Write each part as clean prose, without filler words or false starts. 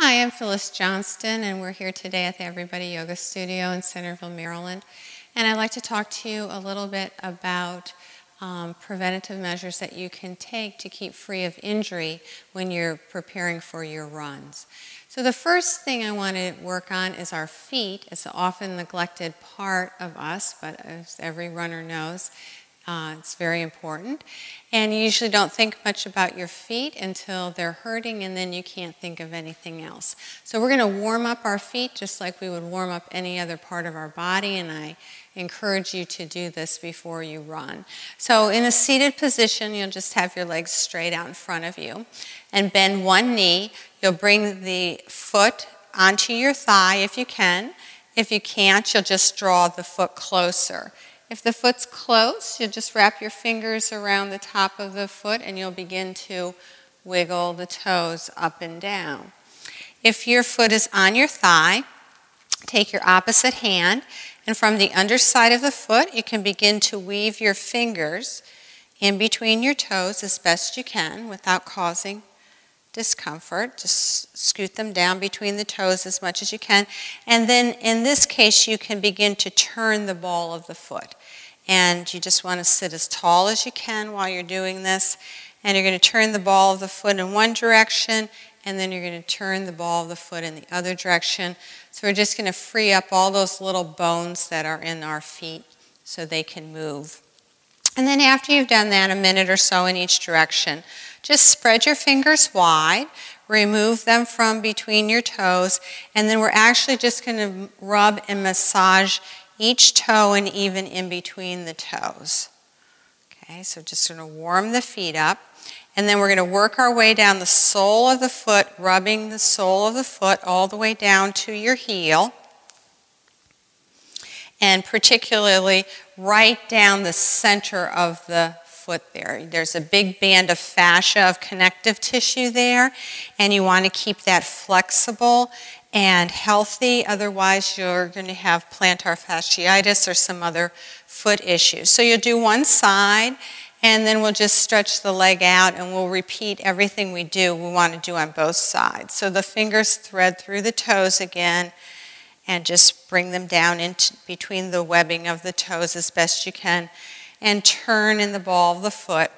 Hi, I'm Phyllis Johnston, and we're here today at the Everybody Yoga Studio in Centerville, Maryland. And I'd like to talk to you a little bit about preventative measures that you can take to keep free of injury when you're preparing for your runs. So the first thing I want to work on is our feet. It's an often neglected part of us, but as every runner knows, it's very important. And you usually don't think much about your feet until they're hurting, and then you can't think of anything else. So we're going to warm up our feet just like we would warm up any other part of our body, and I encourage you to do this before you run. So in a seated position, you'll just have your legs straight out in front of you and bend one knee. You'll bring the foot onto your thigh if you can. If you can't, you'll just draw the foot closer. If the foot's close, you'll just wrap your fingers around the top of the foot and you'll begin to wiggle the toes up and down. If your foot is on your thigh, take your opposite hand, and from the underside of the foot, you can begin to weave your fingers in between your toes as best you can without causing discomfort. Just scoot them down between the toes as much as you can. And then in this case, you can begin to turn the ball of the foot. And you just want to sit as tall as you can while you're doing this. And you're going to turn the ball of the foot in one direction, and then you're going to turn the ball of the foot in the other direction. So we're just going to free up all those little bones that are in our feet so they can move. And then after you've done that, a minute or so in each direction, just spread your fingers wide, remove them from between your toes, and then we're actually just going to rub and massage each toe and even in between the toes. Okay, so just going to warm the feet up, and then we're going to work our way down the sole of the foot, rubbing the sole of the foot all the way down to your heel, and particularly right down the center of the foot there. There's a big band of fascia, of connective tissue there, and you want to keep that flexible and healthy. Otherwise, you're going to have plantar fasciitis or some other foot issues. So you'll do one side, and then we'll just stretch the leg out, and we'll repeat everything we want to do on both sides. So the fingers thread through the toes again, and just bring them down into between the webbing of the toes as best you can, and turn in the ball of the foot.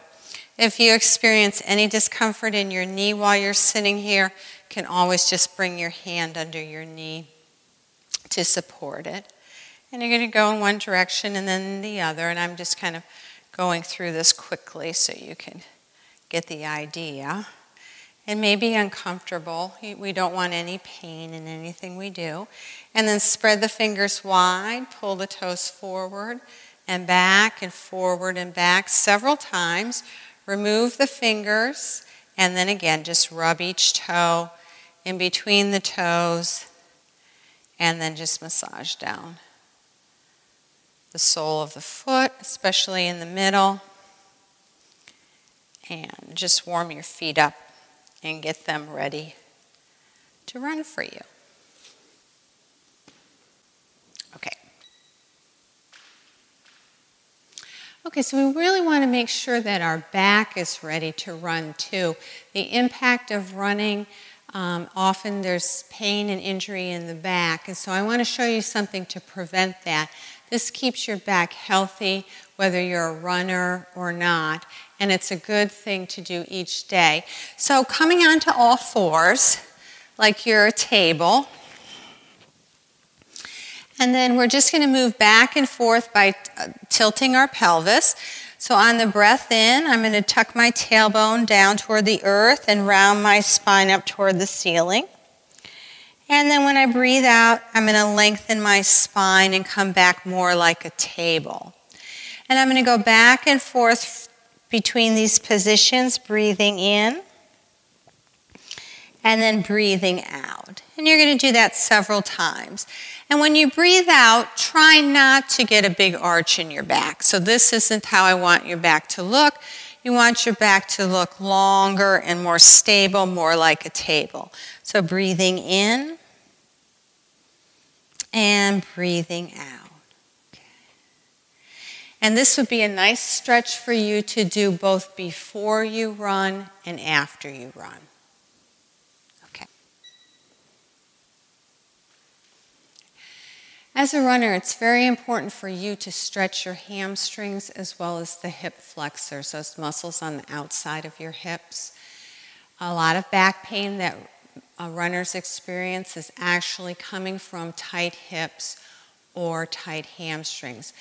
If you experience any discomfort in your knee while you're sitting here, you can always just bring your hand under your knee to support it. And you're going to go in one direction and then the other, and I'm just kind of going through this quickly so you can get the idea. It may be uncomfortable. We don't want any pain in anything we do. And then spread the fingers wide, pull the toes forward and back and forward and back several times. Remove the fingers, and then again, just rub each toe in between the toes, and then just massage down the sole of the foot, especially in the middle, and just warm your feet up and get them ready to run for you. Okay, so we really want to make sure that our back is ready to run too. The impact of running, often there's pain and injury in the back, and so I want to show you something to prevent that. This keeps your back healthy whether you're a runner or not, and it's a good thing to do each day. So coming onto all fours, like you're a table, and then we're just going to move back and forth by tilting our pelvis. So on the breath in, I'm going to tuck my tailbone down toward the earth and round my spine up toward the ceiling. And then when I breathe out, I'm going to lengthen my spine and come back more like a table. And I'm going to go back and forth between these positions, breathing in and then breathing out. And you're going to do that several times. And when you breathe out, try not to get a big arch in your back. So this isn't how I want your back to look. You want your back to look longer and more stable, more like a table. So breathing in and breathing out. Okay. And this would be a nice stretch for you to do both before you run and after you run. As a runner, it's very important for you to stretch your hamstrings as well as the hip flexors, those muscles on the outside of your hips. A lot of back pain that runners experience is actually coming from tight hips or tight hamstrings.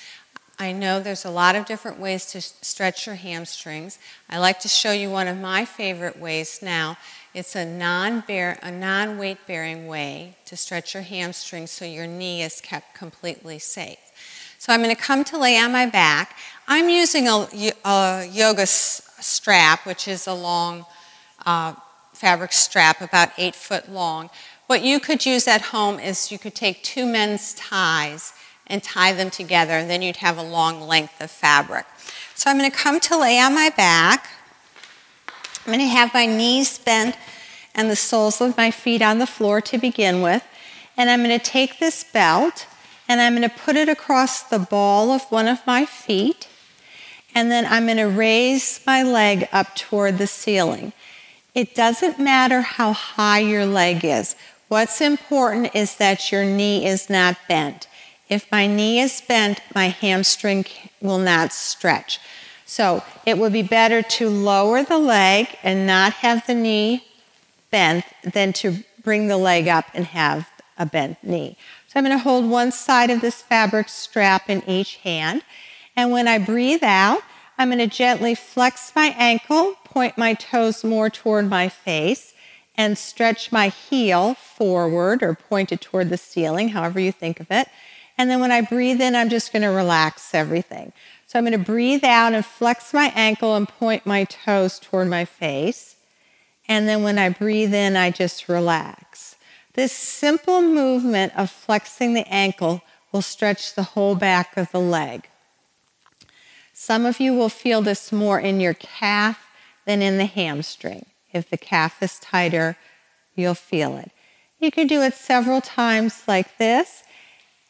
I know there's a lot of different ways to stretch your hamstrings. I like to show you one of my favorite ways now. It's a non-weight-bearing way to stretch your hamstrings so your knee is kept completely safe. So I'm going to come to lay on my back. I'm using a yoga strap, which is a long fabric strap, about 8 foot long. What you could use at home is you could take 2 men's ties and tie them together, and then you'd have a long length of fabric. So I'm going to come to lay on my back. I'm going to have my knees bent and the soles of my feet on the floor to begin with. And I'm going to take this belt and I'm going to put it across the ball of one of my feet. And then I'm going to raise my leg up toward the ceiling. It doesn't matter how high your leg is. What's important is that your knee is not bent. If my knee is bent, my hamstring will not stretch. So it would be better to lower the leg and not have the knee bent than to bring the leg up and have a bent knee. So I'm going to hold one side of this fabric strap in each hand. And when I breathe out, I'm going to gently flex my ankle, point my toes more toward my face, and stretch my heel forward or point it toward the ceiling, however you think of it. And then when I breathe in, I'm just going to relax everything. So I'm going to breathe out and flex my ankle and point my toes toward my face. And then when I breathe in, I just relax. This simple movement of flexing the ankle will stretch the whole back of the leg. Some of you will feel this more in your calf than in the hamstring. If the calf is tighter, you'll feel it. You can do it several times like this.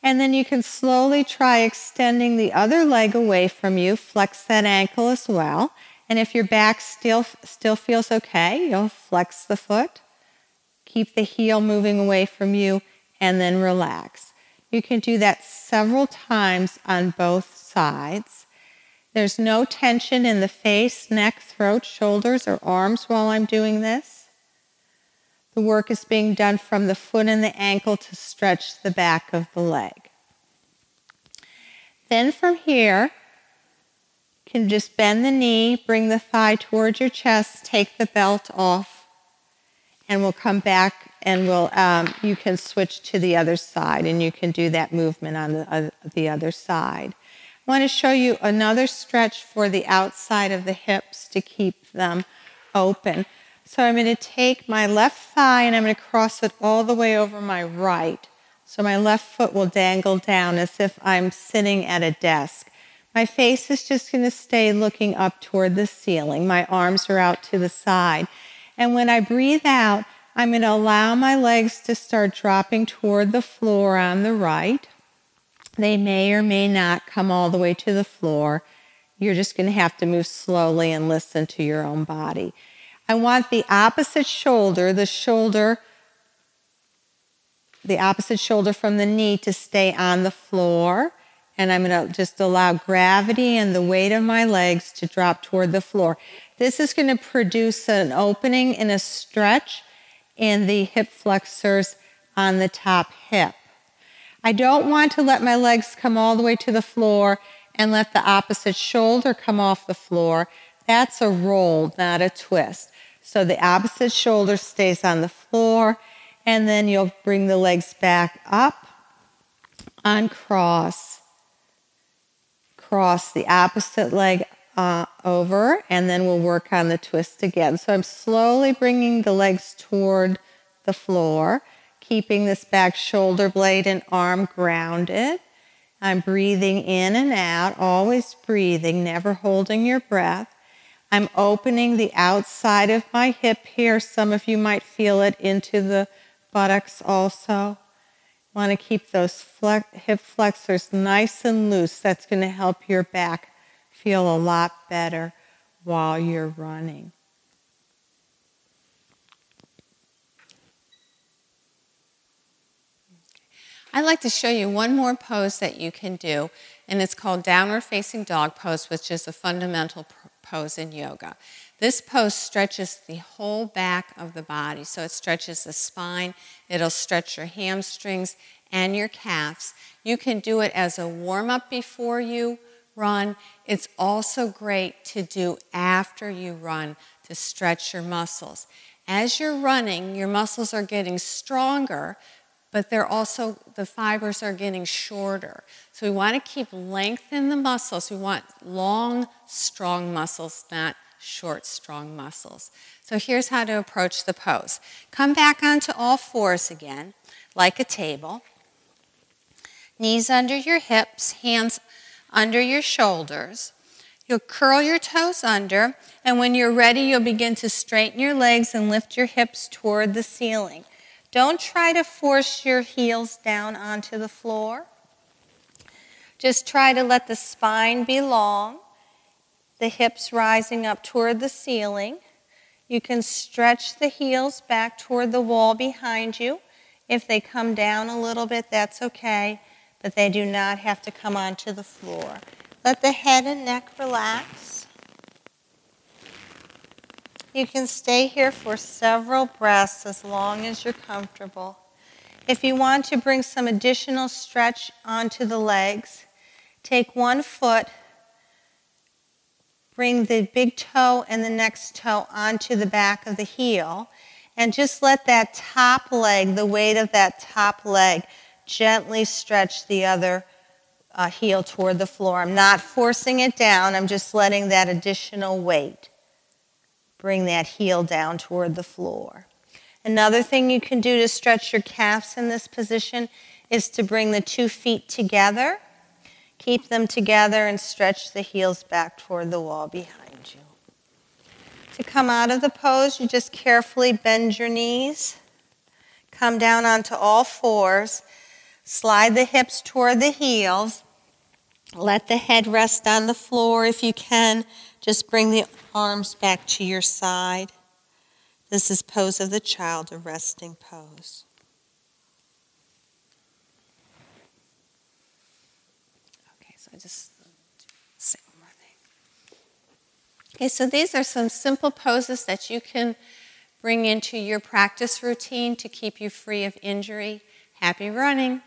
And then you can slowly try extending the other leg away from you. Flex that ankle as well. And if your back still feels okay, you'll flex the foot. Keep the heel moving away from you and then relax. You can do that several times on both sides. There's no tension in the face, neck, throat, shoulders, or arms while I'm doing this. The work is being done from the foot and the ankle to stretch the back of the leg. Then from here, you can just bend the knee, bring the thigh towards your chest, take the belt off, and we'll come back and you can switch to the other side, and you can do that movement on the other side. I want to show you another stretch for the outside of the hips to keep them open. So I'm going to take my left thigh and I'm going to cross it all the way over my right. So my left foot will dangle down as if I'm sitting at a desk. My face is just going to stay looking up toward the ceiling. My arms are out to the side. And when I breathe out, I'm going to allow my legs to start dropping toward the floor on the right. They may or may not come all the way to the floor. You're just going to have to move slowly and listen to your own body. I want the opposite shoulder from the knee to stay on the floor. And I'm going to just allow gravity and the weight of my legs to drop toward the floor. This is going to produce an opening and a stretch in the hip flexors on the top hip. I don't want to let my legs come all the way to the floor and let the opposite shoulder come off the floor. That's a roll, not a twist. So the opposite shoulder stays on the floor, and then you'll bring the legs back up, uncross, cross the opposite leg over, and then we'll work on the twist again. So I'm slowly bringing the legs toward the floor, keeping this back shoulder blade and arm grounded. I'm breathing in and out, always breathing, never holding your breath. I'm opening the outside of my hip here. Some of you might feel it into the buttocks also. Want to keep those hip flexors nice and loose. That's going to help your back feel a lot better while you're running. I'd like to show you one more pose that you can do, and it's called downward facing dog pose, which is a fundamental pose in yoga. This pose stretches the whole back of the body, so it stretches the spine, it'll stretch your hamstrings and your calves. You can do it as a warm-up before you run. It's also great to do after you run to stretch your muscles. As you're running, your muscles are getting stronger, but the fibers are getting shorter. So we want to keep length in the muscles. We want long, strong muscles, not short, strong muscles. So here's how to approach the pose. Come back onto all fours again, like a table. Knees under your hips, hands under your shoulders. You'll curl your toes under, and when you're ready, you'll begin to straighten your legs and lift your hips toward the ceiling. Don't try to force your heels down onto the floor. Just try to let the spine be long, the hips rising up toward the ceiling. You can stretch the heels back toward the wall behind you. If they come down a little bit, that's okay, but they do not have to come onto the floor. Let the head and neck relax. You can stay here for several breaths as long as you're comfortable. If you want to bring some additional stretch onto the legs, take one foot, bring the big toe and the next toe onto the back of the heel, and just let that top leg, the weight of that top leg, gently stretch the other heel toward the floor. I'm not forcing it down, I'm just letting that additional weight bring that heel down toward the floor. Another thing you can do to stretch your calves in this position is to bring the 2 feet together. Keep them together and stretch the heels back toward the wall behind you. To come out of the pose, you just carefully bend your knees. Come down onto all fours. Slide the hips toward the heels. Let the head rest on the floor if you can. Just bring the arms back to your side. This is pose of the child, a resting pose. Okay, so I just say one more thing. Okay, so these are some simple poses that you can bring into your practice routine to keep you free of injury. Happy running.